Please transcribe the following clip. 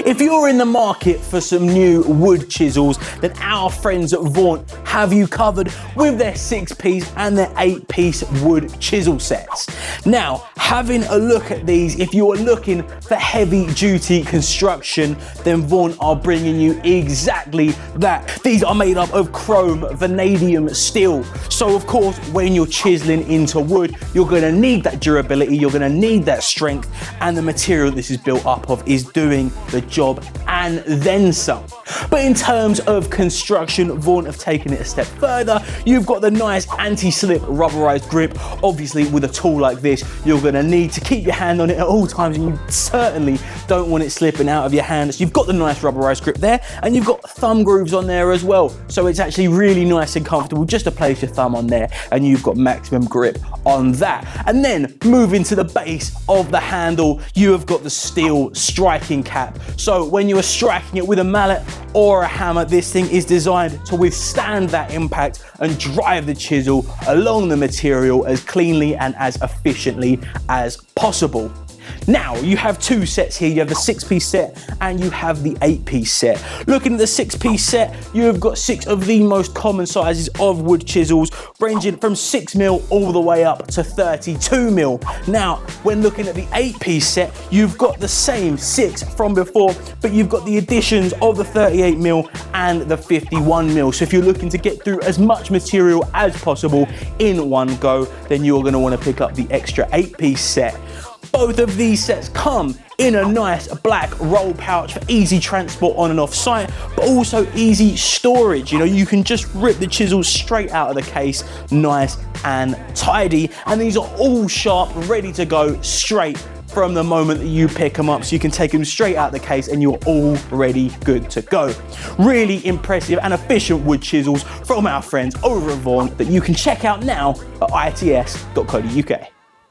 If you're in the market for some new wood chisels, then our friends at Vaunt have you covered with their 6-piece and their 8-piece wood chisel sets. Now, having a look at these, if you are looking for heavy duty construction, then Vaunt are bringing you exactly that. These are made up of chrome vanadium steel. So of course, when you're chiseling into wood, you're gonna need that durability, you're gonna need that strength, and the material this is built up of is doing the job and then some. But in terms of construction, Vaunt have taken it a step further. You've got the nice anti-slip rubberized grip. Obviously, with a tool like this, you're gonna need to keep your hand on it at all times, and you certainly don't want it slipping out of your hands. You've got the nice rubberized grip there, and you've got thumb grooves on there as well. So it's actually really nice and comfortable just to place your thumb on there, and you've got maximum grip on that. And then moving to the base of the handle, you have got the steel striking cap. So when you are striking it with a mallet or a hammer, this thing is designed to withstand that impact and drive the chisel along the material as cleanly and as efficiently as possible. Now, you have two sets here. You have the 6-piece set and you have the 8-piece set. Looking at the 6-piece set, you have got 6 of the most common sizes of wood chisels, ranging from 6mm all the way up to 32mm. Now, when looking at the 8-piece set, you've got the same 6 from before, but you've got the additions of the 38mm and the 51mm. So if you're looking to get through as much material as possible in one go, then you're going to want to pick up the extra 8-piece set. Both of these sets come in a nice black roll pouch for easy transport on and off site, but also easy storage. You know, you can just rip the chisels straight out of the case, nice and tidy. And these are all sharp, ready to go straight from the moment that you pick them up, so you can take them straight out of the case and you're already good to go. Really impressive and efficient wood chisels from our friends over at Vaunt that you can check out now at its.co.uk.